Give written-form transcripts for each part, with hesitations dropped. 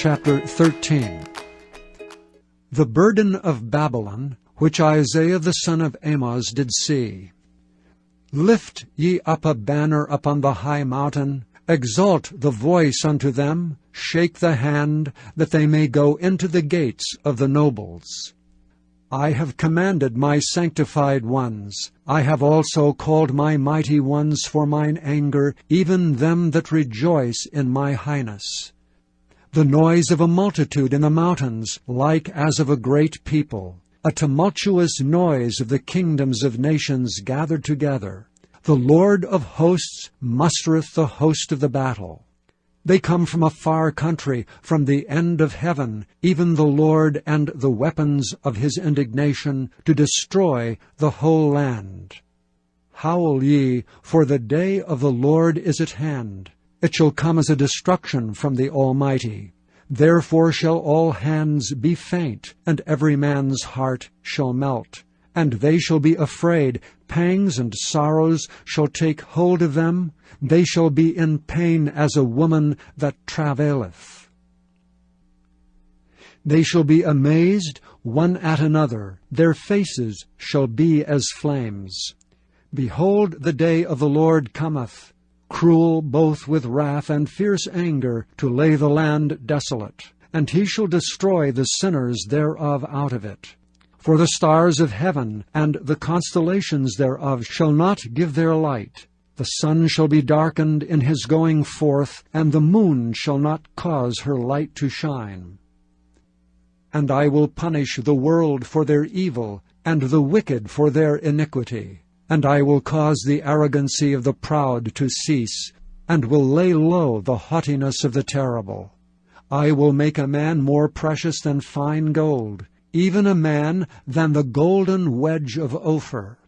Chapter 13. The burden of Babylon, which Isaiah the son of Amoz did see. Lift ye up a banner upon the high mountain, exalt the voice unto them, shake the hand, that they may go into the gates of the nobles. I have commanded my sanctified ones, I have also called my mighty ones for mine anger, even them that rejoice in my highness. The noise of a multitude in the mountains, like as of a great people, a tumultuous noise of the kingdoms of nations gathered together. The Lord of hosts mustereth the host of the battle. They come from a far country, from the end of heaven, even the Lord and the weapons of his indignation, to destroy the whole land. Howl ye, for the day of the Lord is at hand. It shall come as a destruction from the Almighty. Therefore shall all hands be faint, and every man's heart shall melt. And they shall be afraid, pangs and sorrows shall take hold of them. They shall be in pain as a woman that travaileth. They shall be amazed one at another, their faces shall be as flames. Behold, the day of the Lord cometh, cruel both with wrath and fierce anger, to lay the land desolate. And he shall destroy the sinners thereof out of it. For the stars of heaven and the constellations thereof shall not give their light. The sun shall be darkened in his going forth, and the moon shall not cause her light to shine. And I will punish the world for their evil, and the wicked for their iniquity. And I will cause the arrogancy of the proud to cease, and will lay low the haughtiness of the terrible. I will make a man more precious than fine gold, even a man than the golden wedge of Ophir.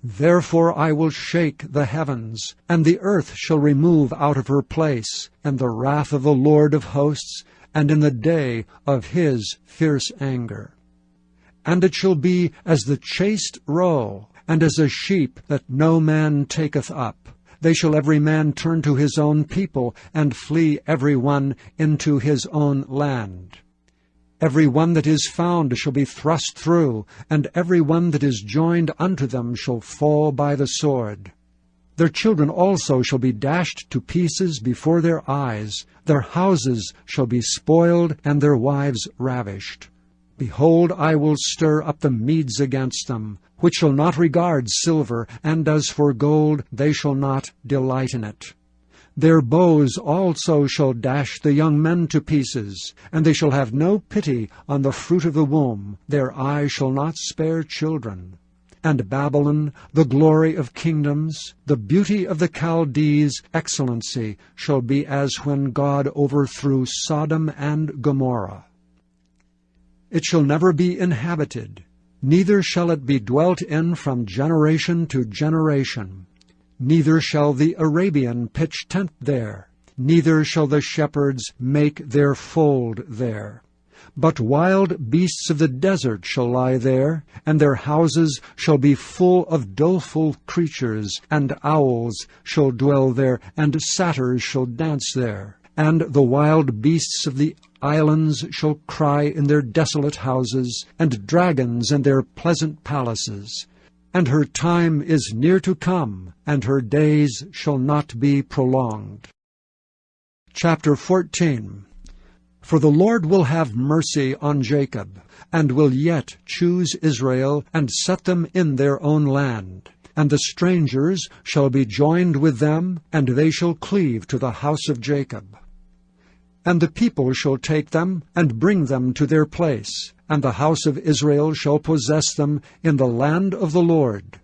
Therefore I will shake the heavens, and the earth shall remove out of her place, in the wrath of the Lord of hosts, and in the day of his fierce anger. And it shall be as the chased roe, and as a sheep that no man taketh up. They shall every man turn to his own people, and flee every one into his own land. Every one that is found shall be thrust through, and every one that is joined unto them shall fall by the sword. Their children also shall be dashed to pieces before their eyes. Their houses shall be spoiled, and their wives ravished. Behold, I will stir up the Medes against them, which shall not regard silver, and as for gold, they shall not delight in it. Their bows also shall dash the young men to pieces, and they shall have no pity on the fruit of the womb. Their eye shall not spare children. And Babylon, the glory of kingdoms, the beauty of the Chaldees' excellency, shall be as when God overthrew Sodom and Gomorrah. It shall never be inhabited, neither shall it be dwelt in from generation to generation. Neither shall the Arabian pitch tent there, neither shall the shepherds make their fold there. But wild beasts of the desert shall lie there, and their houses shall be full of doleful creatures, and owls shall dwell there, and satyrs shall dance there. And the wild beasts of the islands shall cry in their desolate houses, and dragons in their pleasant palaces. And her time is near to come, and her days shall not be prolonged. Chapter 14. For the Lord will have mercy on Jacob, and will yet choose Israel, and set them in their own land. And the strangers shall be joined with them, and they shall cleave to the house of Jacob. And the people shall take them, and bring them to their place, and the house of Israel shall possess them in the land of the Lord.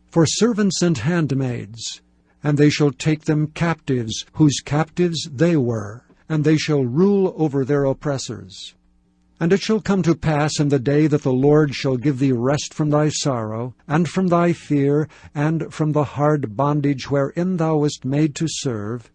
For servants and handmaids, and they shall take them captives, whose captives they were, and they shall rule over their oppressors. And it shall come to pass in the day that the Lord shall give thee rest from thy sorrow, and from thy fear, and from the hard bondage wherein thou wast made to serve,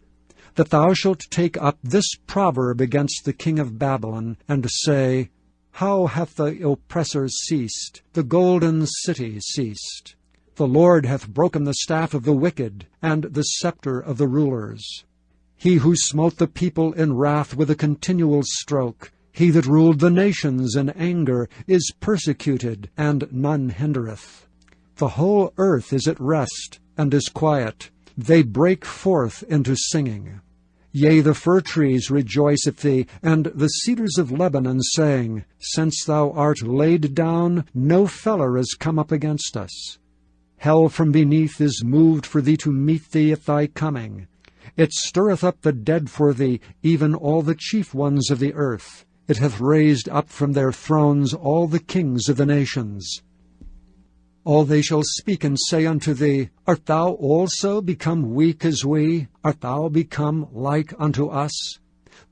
that thou shalt take up this proverb against the king of Babylon, and say, How hath the oppressor ceased, the golden city ceased? The Lord hath broken the staff of the wicked, and the scepter of the rulers. he who smote the people in wrath with a continual stroke, he that ruled the nations in anger, is persecuted, and none hindereth. The whole earth is at rest, and is quiet. They break forth into singing. Yea, the fir trees rejoice at thee, and the cedars of Lebanon, saying, Since thou art laid down, no feller is come up against us. Hell from beneath is moved for thee to meet thee at thy coming. It stirreth up the dead for thee, even all the chief ones of the earth. It hath raised up from their thrones all the kings of the nations. All they shall speak and say unto thee, Art thou also become weak as we? Art thou become like unto us?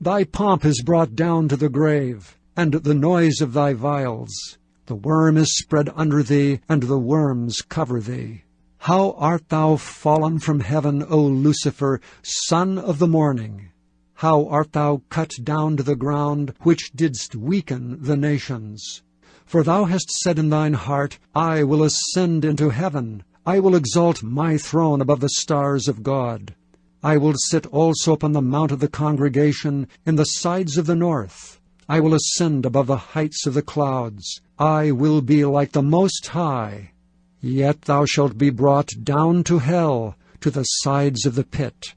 Thy pomp is brought down to the grave, and the noise of thy vials. The worm is spread under thee, and the worms cover thee. How art thou fallen from heaven, O Lucifer, son of the morning! How art thou cut down to the ground, which didst weaken the nations! For thou hast said in thine heart, I will ascend into heaven. I will exalt my throne above the stars of God. I will sit also upon the mount of the congregation in the sides of the north. I will ascend above the heights of the clouds. I will be like the Most High. Yet thou shalt be brought down to hell, to the sides of the pit.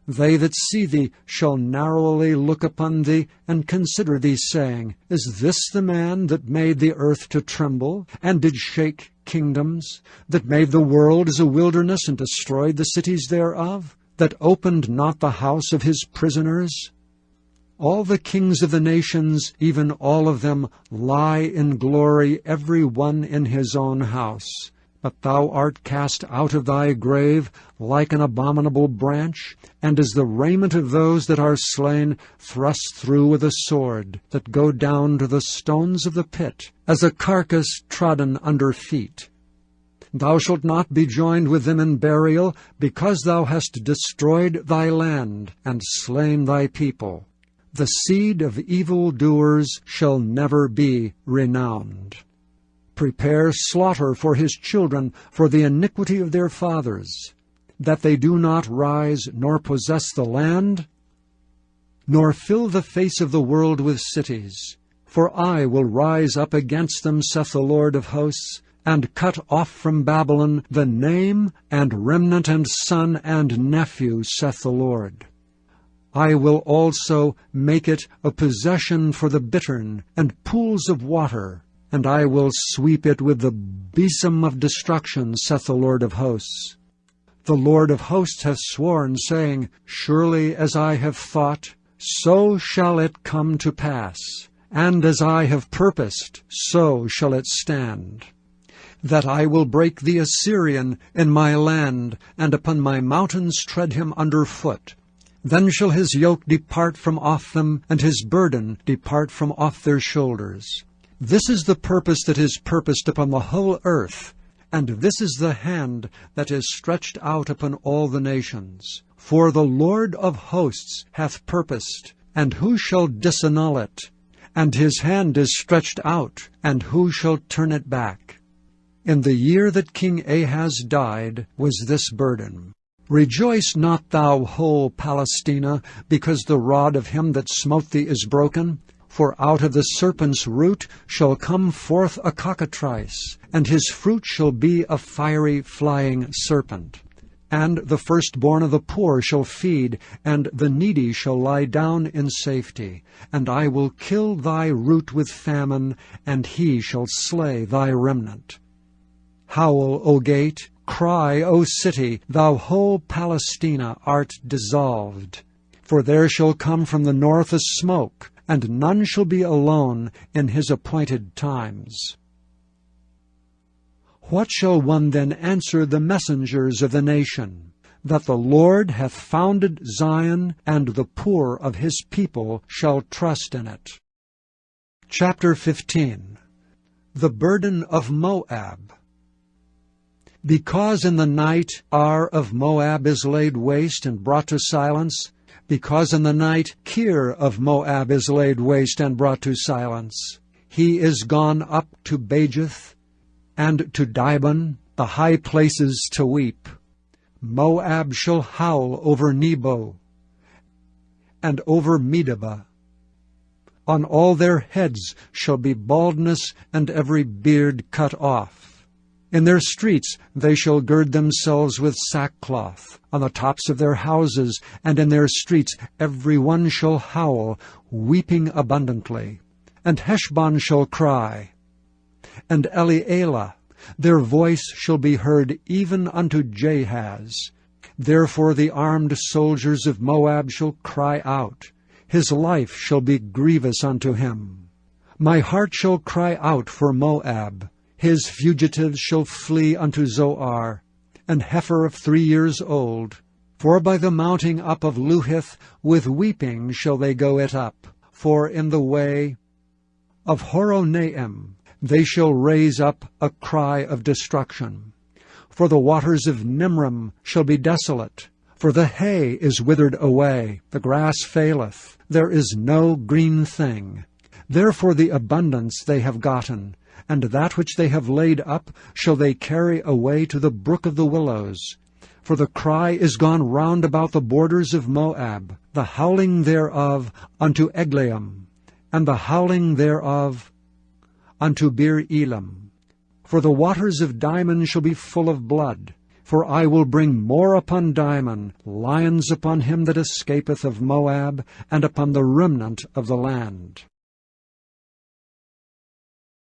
They that see thee shall narrowly look upon thee, and consider thee, saying, Is this the man that made the earth to tremble, and did shake kingdoms, that made the world as a wilderness, and destroyed the cities thereof, that opened not the house of his prisoners? All the kings of the nations, even all of them, lie in glory, every one in his own house. But thou art cast out of thy grave like an abominable branch, and as the raiment of those that are slain, thrust through with a sword, that go down to the stones of the pit, as a carcass trodden under feet. Thou shalt not be joined with them in burial, because thou hast destroyed thy land, and slain thy people. The seed of evildoers shall never be renowned. Prepare slaughter for his children for the iniquity of their fathers, that they do not rise nor possess the land, nor fill the face of the world with cities. For I will rise up against them, saith the Lord of hosts, and cut off from Babylon the name and remnant and son and nephew, saith the Lord. I will also make it a possession for the bittern and pools of water, and I will sweep it with the besom of destruction, saith the Lord of hosts. The Lord of hosts hath sworn, saying, Surely as I have thought, so shall it come to pass, and as I have purposed, so shall it stand. That I will break the Assyrian in my land, and upon my mountains tread him under foot. Then shall his yoke depart from off them, and his burden depart from off their shoulders. This is the purpose that is purposed upon the whole earth, and this is the hand that is stretched out upon all the nations. For the Lord of hosts hath purposed, and who shall disannul it? And his hand is stretched out, and who shall turn it back? In the year that King Ahaz died was this burden. Rejoice not thou, whole Palestina, because the rod of him that smote thee is broken. For out of the serpent's root shall come forth a cockatrice, and his fruit shall be a fiery flying serpent. And the firstborn of the poor shall feed, and the needy shall lie down in safety. And I will kill thy root with famine, and he shall slay thy remnant. Howl, O gate, cry, O city, thou whole Palestina art dissolved. For there shall come from the north a smoke, and none shall be alone in his appointed times. What shall one then answer the messengers of the nation? That the Lord hath founded Zion, and the poor of his people shall trust in it. Chapter 15. The burden of Moab. Because in the night Ar of Moab is laid waste and brought to silence, because in the night Kir of Moab is laid waste and brought to silence. He is gone up to Bajith, and to Dibon, the high places to weep. Moab shall howl over Nebo, and over Medeba. On all their heads shall be baldness, and every beard cut off. In their streets they shall gird themselves with sackcloth. On the tops of their houses and in their streets every one shall howl, weeping abundantly. And Heshbon shall cry, and Elealeh, their voice shall be heard even unto Jahaz. Therefore the armed soldiers of Moab shall cry out. His life shall be grievous unto him. My heart shall cry out for Moab. His fugitives shall flee unto Zoar, an heifer of 3 years old. For by the mounting up of Luhith with weeping shall they go it up. For in the way of Horonaim they shall raise up a cry of destruction. For the waters of Nimrim shall be desolate. For the hay is withered away, the grass faileth, there is no green thing. Therefore the abundance they have gotten, and that which they have laid up shall they carry away to the brook of the willows. For the cry is gone round about the borders of Moab, the howling thereof unto Eglaim, and the howling thereof unto Bir Elam. For the waters of Dimon shall be full of blood. For I will bring more upon Dimon, lions upon him that escapeth of Moab, and upon the remnant of the land.